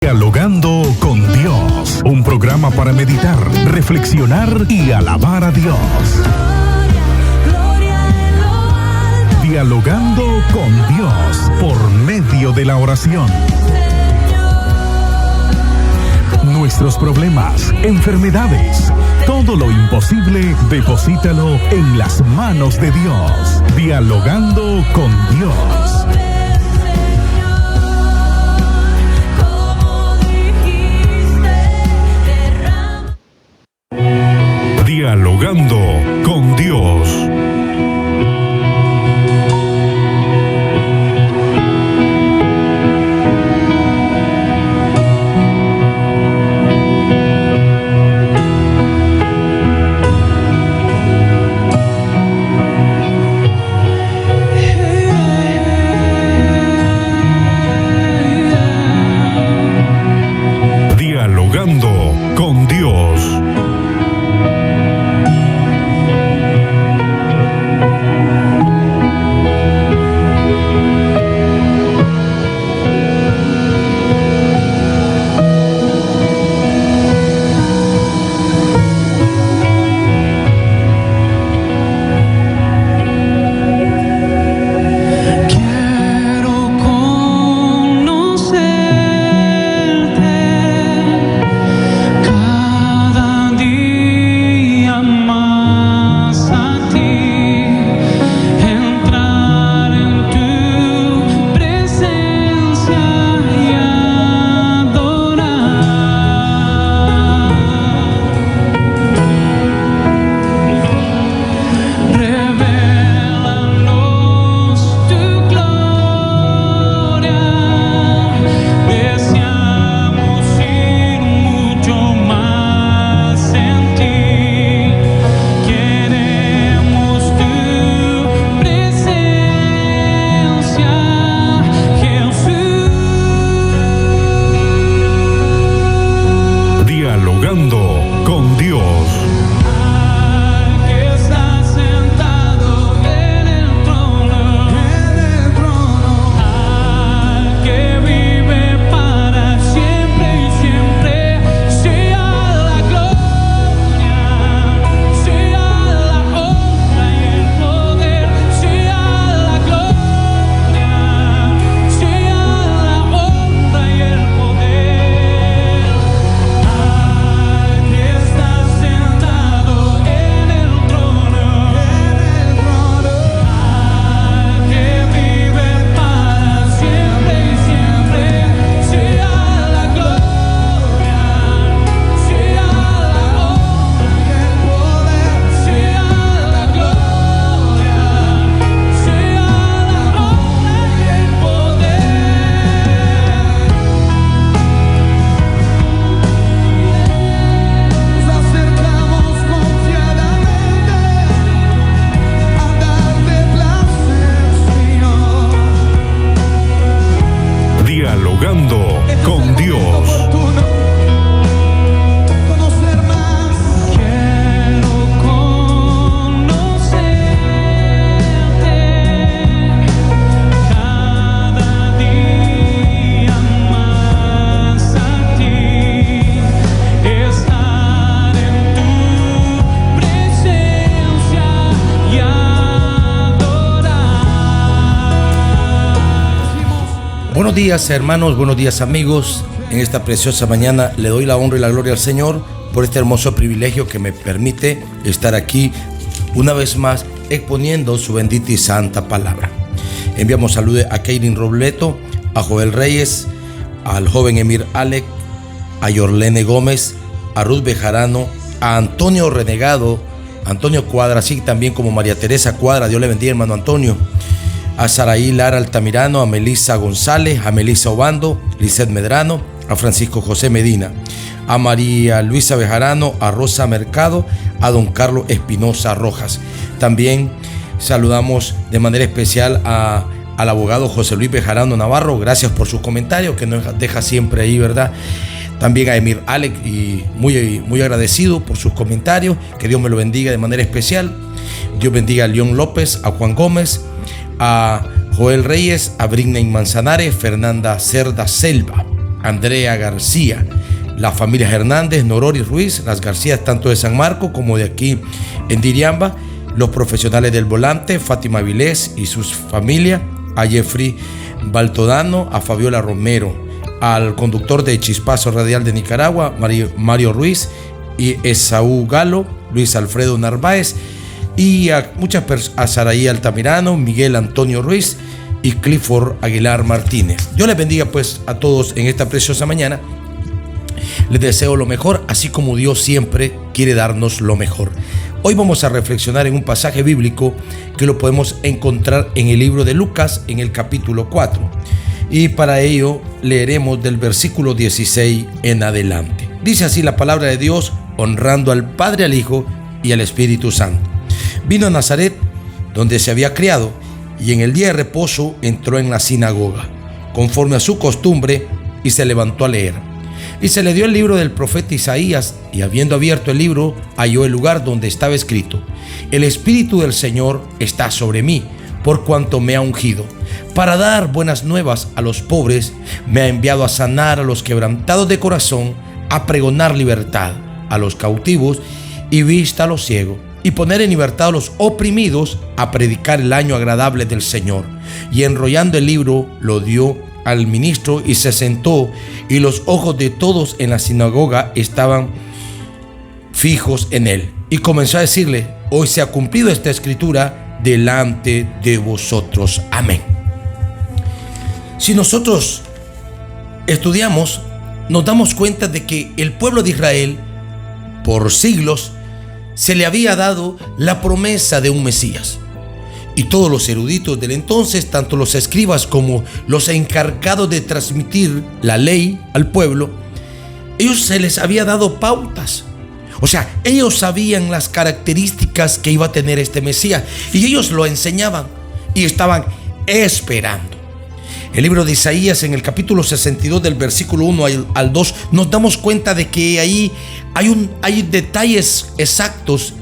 Dialogando con Dios, un programa para meditar, reflexionar y alabar a Dios. Dialogando con Dios por medio de la oración. Nuestros problemas, enfermedades, todo lo imposible, deposítalo en las manos de Dios. Dialogando con Dios. Dialogando con Dios. Dialogando con Dios. Dialogando con Dios. Buenos días, hermanos, buenos días, amigos. En esta preciosa mañana le doy la honra y la gloria al Señor por este hermoso privilegio que me permite estar aquí una vez más exponiendo su bendita y santa palabra. Enviamos saludos a Keirin Robleto, a Joel Reyes, al joven Emir Alec, a Yorlene Gómez, a Ruth Bejarano, a Antonio Renegado, Antonio Cuadra, así también como María Teresa Cuadra. Dios le bendiga, hermano Antonio. A Saraí Lara Altamirano, a Melissa González, a Melissa Obando, Lizeth Medrano, a Francisco José Medina, a María Luisa Bejarano, a Rosa Mercado, a don Carlos Espinosa Rojas. También saludamos de manera especial al abogado José Luis Bejarano Navarro. Gracias por sus comentarios que nos deja siempre ahí, ¿verdad? También a Emir Alec, y muy agradecido por sus comentarios. Que Dios me lo bendiga de manera especial. Dios bendiga a León López, a Juan Gómez, a Joel Reyes, a Britney Manzanares, Fernanda Cerda Selva. Andrea García, la familia Hernández, Norori Ruiz, las Garcías tanto de San Marco como de aquí en Diriamba, los profesionales del volante, Fátima Vilés y sus familia, a Jeffrey Baltodano, a Fabiola Romero, al conductor de Chispazo Radial de Nicaragua, Mario Ruiz, y Esaú Galo, Luis Alfredo Narváez, y a muchas personas, a Saraí Altamirano, Miguel Antonio Ruiz y Clifford Aguilar Martínez. Dios les bendiga pues a todos en esta preciosa mañana. Les deseo lo mejor, así como Dios siempre quiere darnos lo mejor. Hoy vamos a reflexionar en un pasaje bíblico que lo podemos encontrar en el libro de Lucas, en el capítulo 4. Y para ello leeremos del versículo 16 en adelante. Dice así la palabra de Dios, honrando al Padre, al Hijo y al Espíritu Santo. Vino a Nazaret, donde se había criado, y en el día de reposo entró en la sinagoga, conforme a su costumbre, y se levantó a leer. Y se le dio el libro del profeta Isaías, y habiendo abierto el libro, halló el lugar donde estaba escrito: El Espíritu del Señor está sobre mí, por cuanto me ha ungido, para dar buenas nuevas a los pobres, me ha enviado a sanar a los quebrantados de corazón, a pregonar libertad a los cautivos y vista a los ciegos, y poner en libertad a los oprimidos, a predicar el año agradable del Señor. Y enrollando el libro, lo dio al ministro y se sentó, y los ojos de todos en la sinagoga estaban fijos en él. Y comenzó a decirle: hoy se ha cumplido esta escritura delante de vosotros. Amén. Si nosotros estudiamos, nos damos cuenta de que el pueblo de Israel, por siglos, se le había dado la promesa de un Mesías. Y todos los eruditos del entonces, tanto los escribas como los encargados de transmitir la ley al pueblo, ellos se les había dado pautas. O sea, ellos sabían las características que iba a tener este Mesías, y ellos lo enseñaban y estaban esperando. El libro de Isaías, en el capítulo 62, del versículo 1 al 2, nos damos cuenta de que ahí hay detalles exactos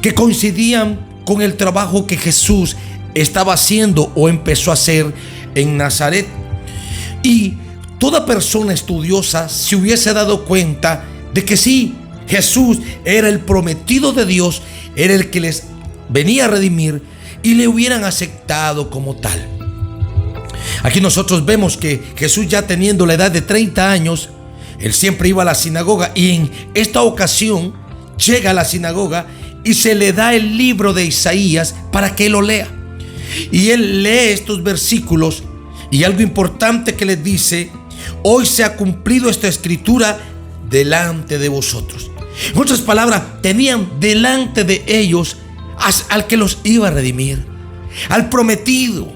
que coincidían con el trabajo que Jesús estaba haciendo o empezó a hacer en Nazaret. Y toda persona estudiosa se hubiese dado cuenta de que sí, Jesús era el prometido de Dios, era el que les venía a redimir, y le hubieran aceptado como tal. Aquí nosotros vemos que Jesús, ya teniendo la edad de 30 años, él siempre iba a la sinagoga, y en esta ocasión llega a la sinagoga y se le da el libro de Isaías para que él lo lea. Y él lee estos versículos, y algo importante que les dice: hoy se ha cumplido esta escritura delante de vosotros. En otras palabras, tenían delante de ellos al que los iba a redimir, al prometido,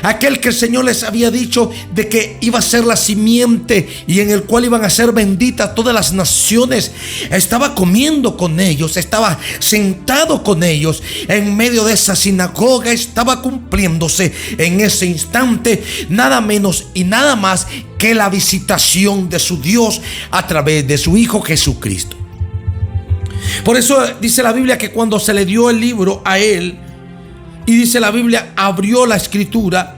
aquel que el Señor les había dicho de que iba a ser la simiente y en el cual iban a ser benditas todas las naciones. Estaba comiendo con ellos, estaba sentado con ellos en medio de esa sinagoga. Estaba cumpliéndose en ese instante nada menos y nada más que la visitación de su Dios a través de su Hijo Jesucristo. Por eso dice la Biblia que cuando se le dio el libro a él, y dice la Biblia, abrió la escritura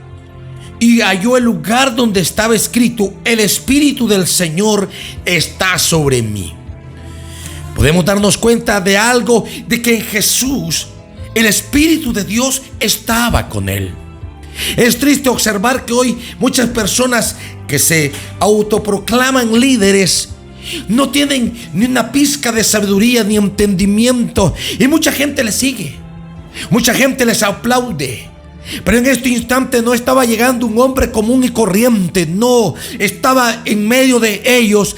y halló el lugar donde estaba escrito: el Espíritu del Señor está sobre mí. Podemos darnos cuenta de algo, de que en Jesús el Espíritu de Dios estaba con él. Es triste observar que hoy muchas personas que se autoproclaman líderes no tienen ni una pizca de sabiduría ni entendimiento, y mucha gente les sigue, mucha gente les aplaude. Pero en este instante no estaba llegando un hombre común y corriente, no, estaba en medio de ellos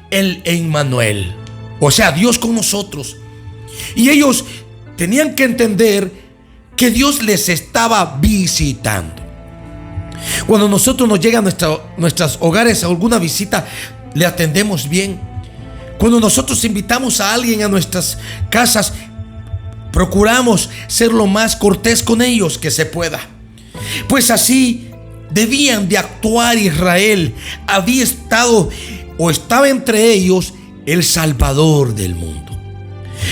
el Emmanuel, o sea, Dios con nosotros. Y ellos tenían que entender que Dios les estaba visitando. Cuando nosotros nos llegan a nuestros hogares alguna visita, le atendemos bien. Cuando nosotros invitamos a alguien a nuestras casas, procuramos ser lo más cortés con ellos que se pueda. Pues así debían de actuar Israel. Había estado o estaba entre ellos el Salvador del mundo.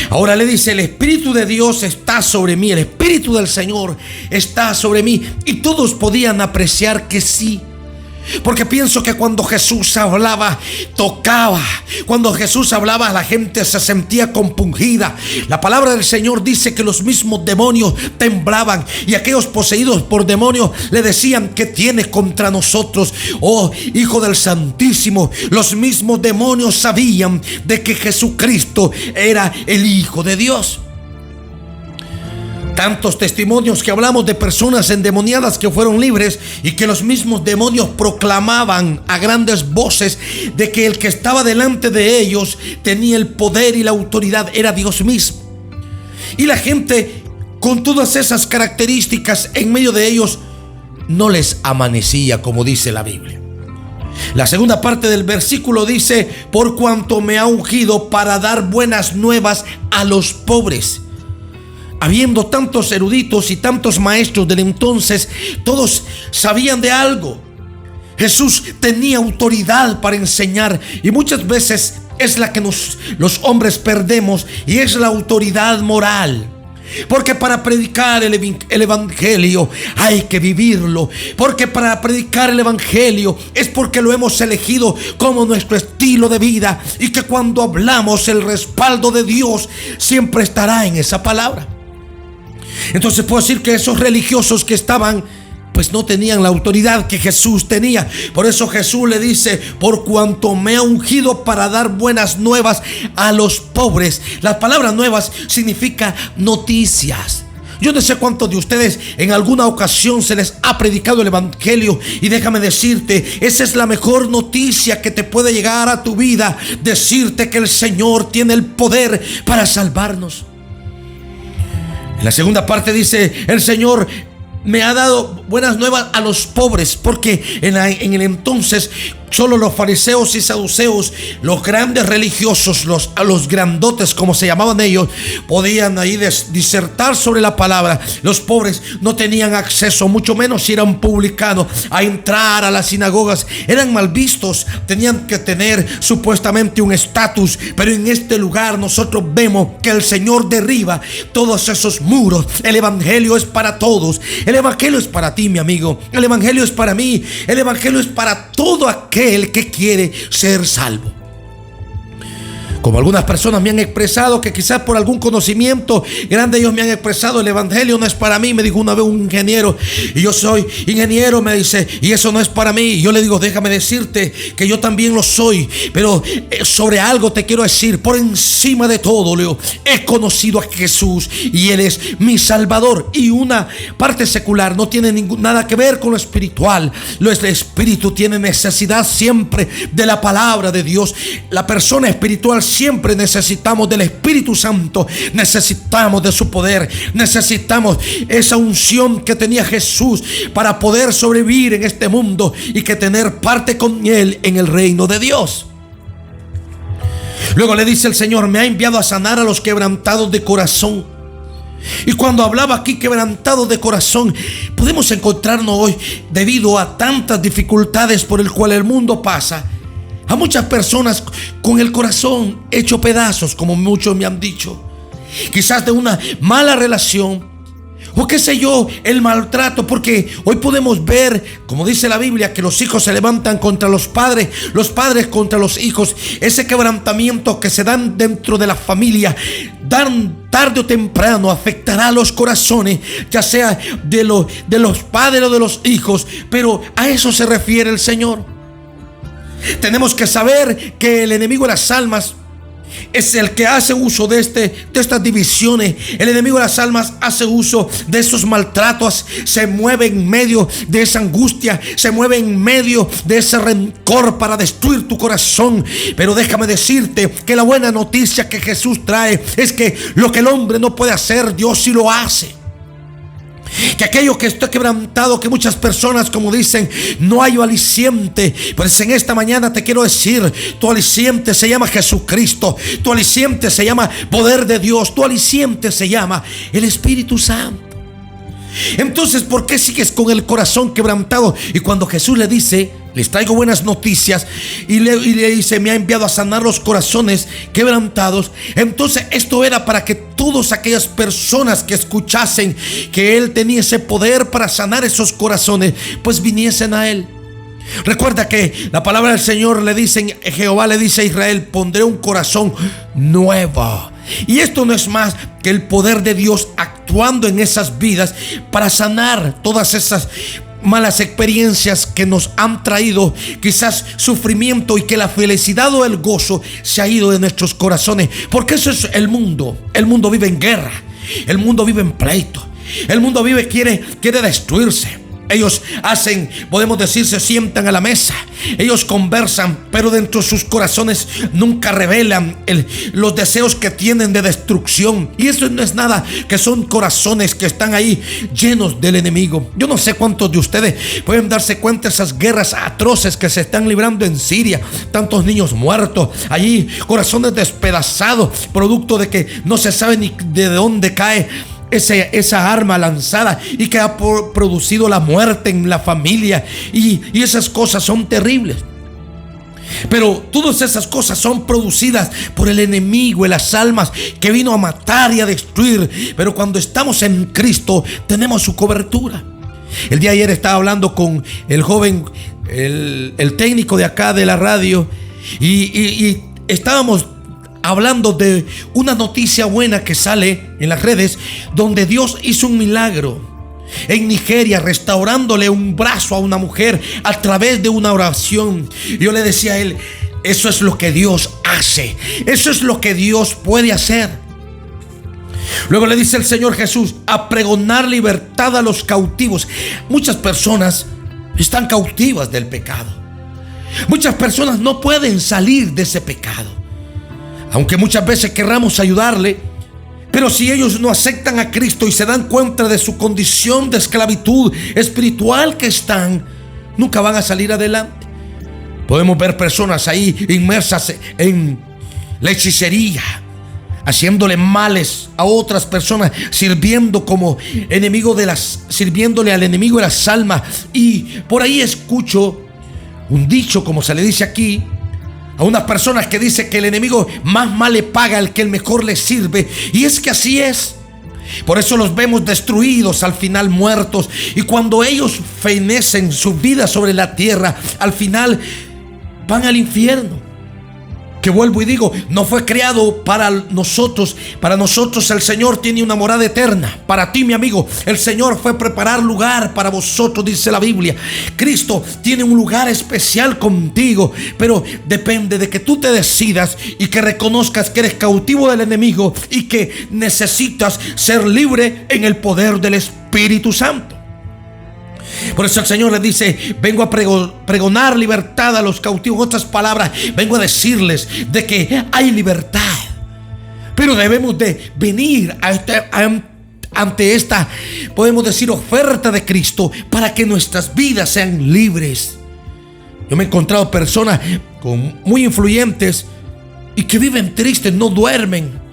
Ahora le dice: el Espíritu de Dios está sobre mí, el Espíritu del Señor está sobre mí. Y todos podían apreciar que sí, Porque pienso que cuando Jesús hablaba, tocaba. Cuando Jesús hablaba, la gente se sentía compungida. La palabra del Señor dice que los mismos demonios temblaban, y aquellos poseídos por demonios le decían: ¿qué tiene contra nosotros, oh Hijo del Santísimo? Los mismos demonios sabían de que Jesucristo era el Hijo de Dios. Tantos testimonios que hablamos de personas endemoniadas que fueron libres, y que los mismos demonios proclamaban a grandes voces de que el que estaba delante de ellos tenía el poder y la autoridad, era Dios mismo. Y la gente con todas esas características en medio de ellos no les amanecía, como dice la Biblia. La segunda parte del versículo dice: por cuanto me ha ungido para dar buenas nuevas a los pobres. Habiendo tantos eruditos y tantos maestros del entonces, todos sabían de algo. Jesús tenía autoridad para enseñar, y muchas veces es la que los hombres perdemos, y es la autoridad moral. Porque para predicar el evangelio hay que vivirlo. Porque para predicar el evangelio es porque lo hemos elegido como nuestro estilo de vida, y que cuando hablamos, el respaldo de Dios siempre estará en esa palabra. Entonces puedo decir que esos religiosos que estaban, pues no tenían la autoridad que Jesús tenía. Por eso Jesús le dice: por cuanto me ha ungido para dar buenas nuevas a los pobres. Las palabras nuevas significa noticias. Yo no sé cuántos de ustedes en alguna ocasión se les ha predicado el evangelio, y déjame decirte, esa es la mejor noticia que te puede llegar a tu vida: decirte que el Señor tiene el poder para salvarnos. En la segunda parte dice: el Señor me ha dado buenas nuevas a los pobres. Porque en el entonces solo los fariseos y saduceos, los grandes religiosos, los grandotes como se llamaban ellos, podían ahí disertar sobre la palabra. Los pobres no tenían acceso, mucho menos si eran publicanos, a entrar a las sinagogas. Eran mal vistos, tenían que tener supuestamente un estatus. Pero en este lugar nosotros vemos que el Señor derriba todos esos muros. El evangelio es para todos. El evangelio es para ti, mi amigo. El evangelio es para mí. El evangelio es para todo aquel que quiere ser salvo. Como algunas personas me han expresado, que quizás por algún conocimiento grande ellos me han expresado: el evangelio no es para mí. Me dijo una vez un ingeniero, y yo soy ingeniero, me dice, y eso no es para mí. Y yo le digo: déjame decirte que yo también lo soy, pero sobre algo te quiero decir. Por encima de todo, Leo, he conocido a Jesús, y Él es mi Salvador. Y una parte secular no tiene nada que ver con lo espiritual. Lo es el espíritu, tiene necesidad siempre de la palabra de Dios. La persona espiritual siempre necesitamos del Espíritu Santo, necesitamos de su poder, necesitamos esa unción que tenía Jesús para poder sobrevivir en este mundo y que tener parte con Él en el reino de Dios. Luego le dice el Señor: me ha enviado a sanar a los quebrantados de corazón. Y cuando hablaba aquí quebrantados de corazón, podemos encontrarnos hoy, debido a tantas dificultades por el cual el mundo pasa, a muchas personas con el corazón hecho pedazos, como muchos me han dicho. Quizás de una mala relación, o qué sé yo, el maltrato. Porque hoy podemos ver, como dice la Biblia, que los hijos se levantan contra los padres contra los hijos. Ese quebrantamiento que se dan dentro de la familia, tarde o temprano afectará a los corazones, ya sea de los padres o de los hijos. Pero a eso se refiere el Señor. Tenemos que saber que el enemigo de las almas es el que hace uso de estas divisiones. El enemigo de las almas hace uso de esos maltratos. Se mueve en medio de esa angustia, se mueve en medio de ese rencor para destruir tu corazón. Pero déjame decirte que la buena noticia que Jesús trae es que lo que el hombre no puede hacer, Dios sí lo hace. Que aquello que está quebrantado, que muchas personas, como dicen, no hay aliciente. Pues en esta mañana te quiero decir: tu aliciente se llama Jesucristo. Tu aliciente se llama poder de Dios. Tu aliciente se llama el Espíritu Santo. Entonces, ¿por qué sigues con el corazón quebrantado? Y cuando Jesús le dice: les traigo buenas noticias, y le dice: me ha enviado a sanar los corazones quebrantados. Entonces esto era para que todas aquellas personas que escuchasen que Él tenía ese poder para sanar esos corazones, pues viniesen a Él. Recuerda que la palabra del Señor le dice, Jehová le dice a Israel: pondré un corazón nuevo. Y esto no es más que el poder de Dios actuando en esas vidas para sanar todas esas malas experiencias que nos han traído quizás sufrimiento, y que la felicidad o el gozo se ha ido de nuestros corazones. Porque eso es el mundo. El mundo vive en guerra, el mundo vive en pleito, el mundo quiere destruirse. Ellos hacen, podemos decir, se sientan a la mesa, ellos conversan, pero dentro de sus corazones nunca revelan los deseos que tienen de destrucción. Y eso no es nada, que son corazones que están ahí llenos del enemigo. Yo no sé cuántos de ustedes pueden darse cuenta de esas guerras atroces que se están librando en Siria. Tantos niños muertos allí, corazones despedazados, producto de que no se sabe ni de dónde cae esa arma lanzada, y que ha producido la muerte en la familia, y esas cosas son terribles. Pero todas esas cosas son producidas por el enemigo en las almas, que vino a matar y a destruir. Pero cuando estamos en Cristo tenemos su cobertura. El día de ayer estaba hablando con el joven, el técnico de acá de la radio, y estábamos hablando de una noticia buena que sale en las redes, donde Dios hizo un milagro en Nigeria, restaurándole un brazo a una mujer a través de una oración. Yo le decía a él: eso es lo que Dios hace, eso es lo que Dios puede hacer. Luego le dice el Señor Jesús: a pregonar libertad a los cautivos. Muchas personas están cautivas del pecado. Muchas personas no pueden salir de ese pecado, aunque muchas veces querramos ayudarle. Pero si ellos no aceptan a Cristo y se dan cuenta de su condición de esclavitud espiritual que están, nunca van a salir adelante. Podemos ver personas ahí inmersas en la hechicería, haciéndole males a otras personas, sirviendo como enemigo sirviéndole al enemigo de las almas. Y por ahí escucho un dicho, como se le dice aquí, a unas personas que dice que el enemigo más mal le paga al que el mejor le sirve. Y es que así es. Por eso los vemos destruidos, al final muertos. Y cuando ellos fenecen su vida sobre la tierra, al final van al infierno. Que vuelvo y digo, no fue creado para nosotros. Para nosotros el Señor tiene una morada eterna. Para ti, mi amigo, el Señor fue a preparar lugar para vosotros, dice la Biblia. Cristo tiene un lugar especial contigo, pero depende de que tú te decidas y que reconozcas que eres cautivo del enemigo y que necesitas ser libre en el poder del Espíritu Santo. Por eso el Señor les dice: vengo a pregonar libertad a los cautivos. En otras palabras, vengo a decirles de que hay libertad, pero debemos de venir ante esta, podemos decir, oferta de Cristo, para que nuestras vidas sean libres. Yo me he encontrado personas muy influyentes y que viven tristes, no duermen,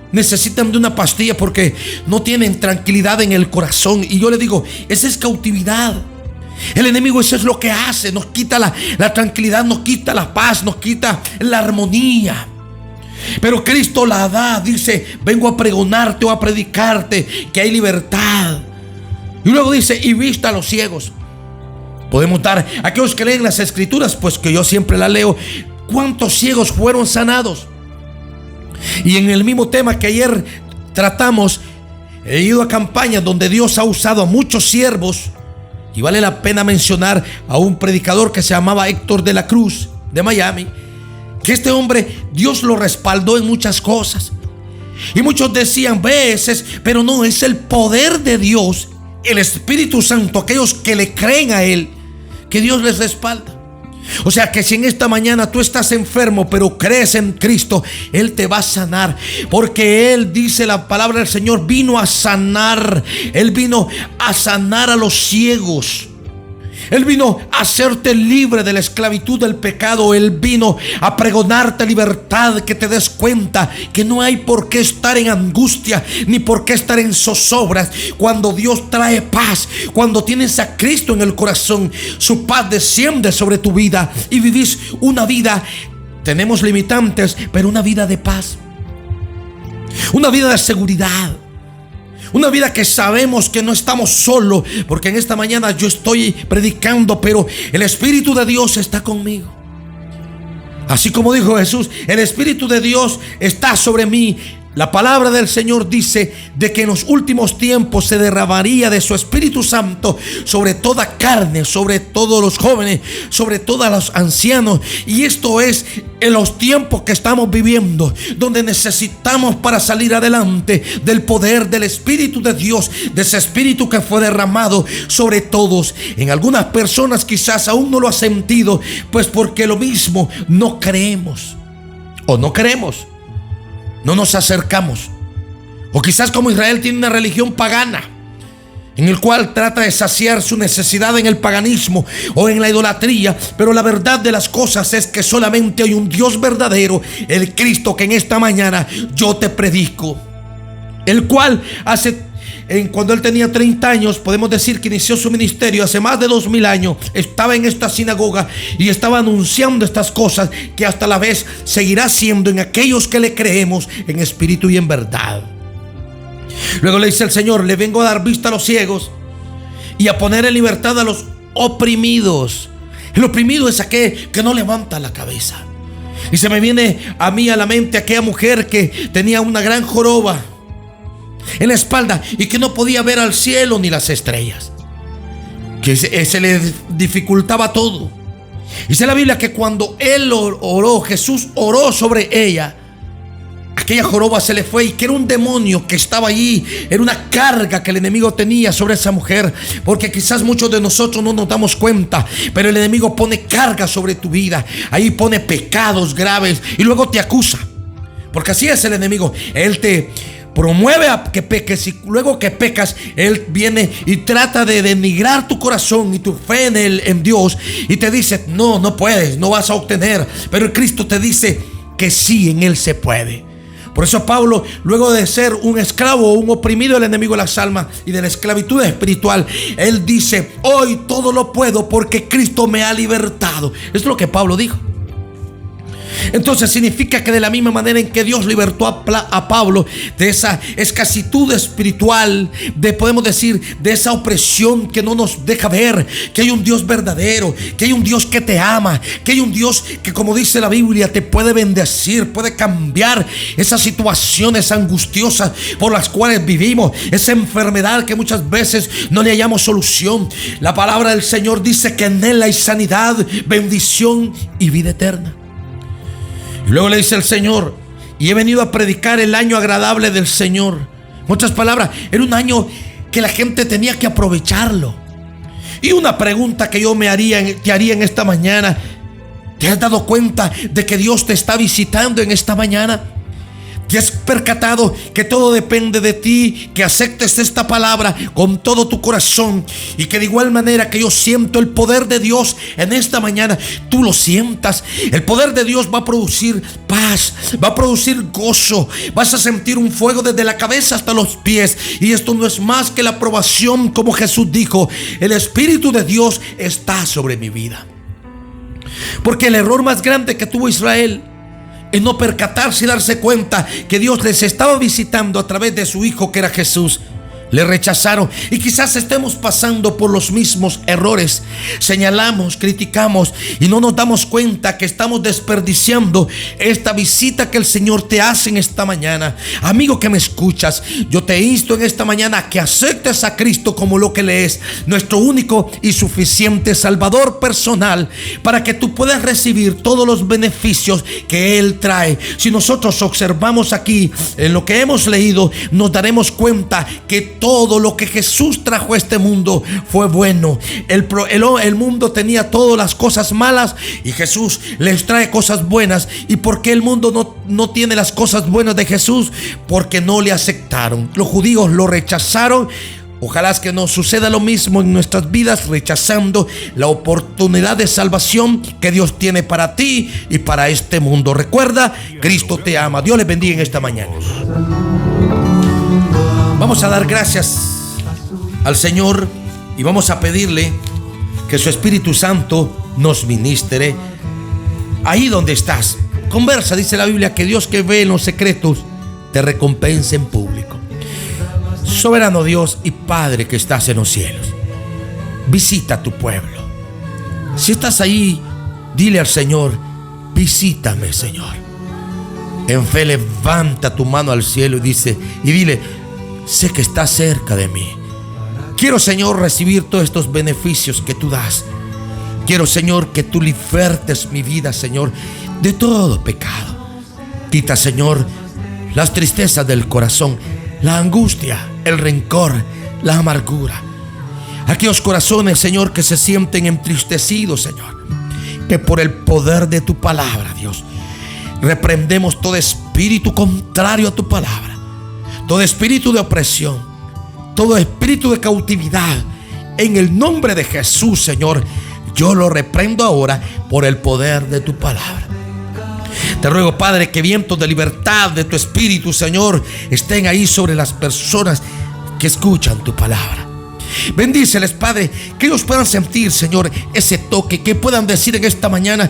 necesitan de una pastilla porque no tienen tranquilidad en el corazón. Y yo le digo: esa es cautividad. El enemigo eso es lo que hace. Nos quita la tranquilidad, nos quita la paz, nos quita la armonía. Pero Cristo la da. Dice: vengo a pregonarte o a predicarte que hay libertad. Y luego dice: y vista a los ciegos. Podemos dar a aquellos que leen las escrituras, pues que yo siempre la leo. ¿Cuántos ciegos fueron sanados? Y en el mismo tema que ayer tratamos, he ido a campañas donde Dios ha usado a muchos siervos, y vale la pena mencionar a un predicador que se llamaba Héctor de la Cruz, de Miami, que este hombre Dios lo respaldó en muchas cosas. Y muchos decían veces, pero no, es el poder de Dios, el Espíritu Santo, aquellos que le creen a Él, que Dios les respalda. O sea que si en esta mañana tú estás enfermo pero crees en Cristo, Él te va a sanar, porque Él, dice la palabra del Señor, vino a sanar. Él vino a sanar a los ciegos. Él vino a hacerte libre de la esclavitud del pecado. Él vino a pregonarte libertad, que te des cuenta que no hay por qué estar en angustia, ni por qué estar en zozobras. Cuando Dios trae paz, cuando tienes a Cristo en el corazón, su paz desciende sobre tu vida y vivís una vida, tenemos limitantes, pero una vida de paz, una vida de seguridad, Una vida que sabemos que no estamos solos, porque en esta mañana yo estoy predicando, pero el Espíritu de Dios está conmigo. Así como dijo Jesús, el Espíritu de Dios está sobre mí. La palabra del Señor dice de que en los últimos tiempos se derramaría de su Espíritu Santo sobre toda carne, sobre todos los jóvenes, sobre todos los ancianos. Y esto es en los tiempos que estamos viviendo, donde necesitamos para salir adelante del poder del Espíritu de Dios, de ese Espíritu que fue derramado sobre todos. En algunas personas quizás aún no lo ha sentido, pues porque lo mismo no creemos o no queremos. No nos acercamos. O quizás como Israel tiene una religión pagana, en el cual trata de saciar su necesidad en el paganismo o en la idolatría. Pero la verdad de las cosas es que solamente hay un Dios verdadero, el Cristo que en esta mañana yo te predico, el cual cuando él tenía 30 años, podemos decir que inició su ministerio. Hace más de 2000 años estaba en esta sinagoga y estaba anunciando estas cosas que hasta la vez seguirá siendo en aquellos que le creemos en espíritu y en verdad. Luego le dice el Señor: le vengo a dar vista a los ciegos y a poner en libertad a los oprimidos. El oprimido es aquel que no levanta la cabeza. Y se me viene a mí a la mente aquella mujer que tenía una gran joroba en la espalda y que no podía ver al cielo ni las estrellas, que se le dificultaba todo. Dice la Biblia que cuando él oró, Jesús oró sobre ella, aquella joroba se le fue, y que era un demonio que estaba allí. Era una carga que el enemigo tenía sobre esa mujer, porque quizás muchos de nosotros no nos damos cuenta, pero el enemigo pone carga sobre tu vida. Ahí pone pecados graves y luego te acusa, porque así es el enemigo. Él te promueve a que peques, y luego que pecas, él viene y trata de denigrar tu corazón y tu fe en Dios, y te dice: no puedes, no vas a obtener. Pero el Cristo te dice que sí, en él se puede. Por eso Pablo, luego de ser un esclavo o un oprimido del enemigo de las almas y de la esclavitud espiritual, él dice: hoy todo lo puedo porque Cristo me ha libertado. Es lo que Pablo dijo. Entonces significa que de la misma manera en que Dios libertó a Pablo de esa escasitud espiritual, podemos decir, de esa opresión que no nos deja ver que hay un Dios verdadero, que hay un Dios que te ama, que hay un Dios que, como dice la Biblia, te puede bendecir, puede cambiar esas situaciones angustiosas por las cuales vivimos, esa enfermedad que muchas veces no le hallamos solución. La palabra del Señor dice que en él hay sanidad, bendición y vida eterna. Y luego le dice el Señor: y he venido a predicar el año agradable del Señor. Muchas palabras, era un año que la gente tenía que aprovecharlo. Y una pregunta que yo te haría en esta mañana: ¿te has dado cuenta de que Dios te está visitando en esta mañana? ¿Te has percatado que todo depende de ti? Que aceptes esta palabra con todo tu corazón, y que de igual manera que yo siento el poder de Dios en esta mañana, tú lo sientas. El poder de Dios va a producir paz, va a producir gozo. Vas a sentir un fuego desde la cabeza hasta los pies. Y esto no es más que la aprobación, como Jesús dijo: el Espíritu de Dios está sobre mi vida. Porque el error más grande que tuvo Israel es no percatarse y darse cuenta que Dios les estaba visitando a través de su Hijo, que era Jesús. Le rechazaron, y quizás estemos pasando por los mismos errores. Señalamos, criticamos y no nos damos cuenta que estamos desperdiciando esta visita que el Señor te hace en esta mañana. Amigo que me escuchas, yo te insto en esta mañana a que aceptes a Cristo como lo que le es, nuestro único y suficiente Salvador personal, para que tú puedas recibir todos los beneficios que Él trae. Si nosotros observamos aquí en lo que hemos leído, nos daremos cuenta que todo lo que Jesús trajo a este mundo fue bueno. El mundo tenía todas las cosas malas, y Jesús les trae cosas buenas. ¿Y por qué el mundo no tiene las cosas buenas de Jesús? Porque no le aceptaron. Los judíos lo rechazaron. Ojalá que nos suceda lo mismo en nuestras vidas, rechazando la oportunidad de salvación que Dios tiene para ti y para este mundo. Recuerda, Cristo te ama. Dios les bendiga en esta mañana. Vamos a dar gracias al Señor y vamos a pedirle que su Espíritu Santo nos ministre ahí donde estás. Conversa, dice la Biblia, que Dios que ve en los secretos te recompensa en público. Soberano Dios y Padre que estás en los cielos, visita a tu pueblo. Si estás ahí, dile al Señor: visítame, Señor. En fe levanta tu mano al cielo y dile: sé que estás cerca de mí. Quiero, Señor, recibir todos estos beneficios que tú das. Quiero, Señor, que tú libertes mi vida, Señor, de todo pecado. Quita, Señor, las tristezas del corazón, la angustia, el rencor, la amargura. Aquellos corazones, Señor, que se sienten entristecidos, Señor, que por el poder de tu palabra, Dios, reprendemos todo espíritu contrario a tu palabra, todo espíritu de opresión, todo espíritu de cautividad. En el nombre de Jesús, Señor, yo lo reprendo ahora por el poder de tu palabra. Te ruego, Padre, que vientos de libertad de tu espíritu, Señor, estén ahí sobre las personas que escuchan tu palabra. Bendíceles, Padre, que ellos puedan sentir, Señor, ese toque, que puedan decir en esta mañana: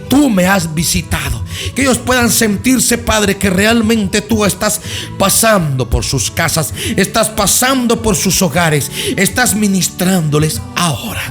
tú me has visitado. Que ellos puedan sentirse, Padre, que realmente tú estás pasando por sus casas, estás pasando por sus hogares, estás ministrándoles ahora.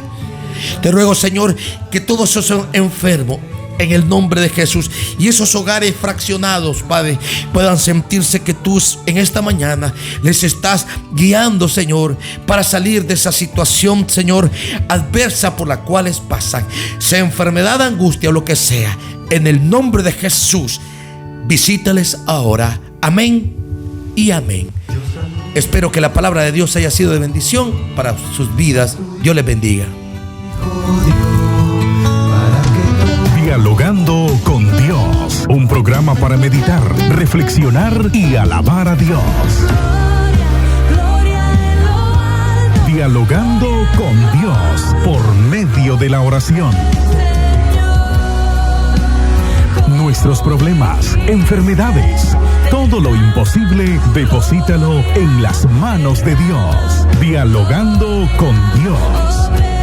Te ruego, Señor, que todos esos enfermos, en el nombre de Jesús, y esos hogares fraccionados, Padre, puedan sentirse que tú en esta mañana les estás guiando, Señor, para salir de esa situación, Señor, adversa por la cual pasan, sea enfermedad, angustia o lo que sea. En el nombre de Jesús, visítales ahora. Amén y amén. Espero que la palabra de Dios haya sido de bendición para sus vidas. Dios les bendiga. Dialogando con Dios, un programa para meditar, reflexionar y alabar a Dios. Dialogando con Dios por medio de la oración. Nuestros problemas, enfermedades, todo lo imposible, deposítalo en las manos de Dios. Dialogando con Dios.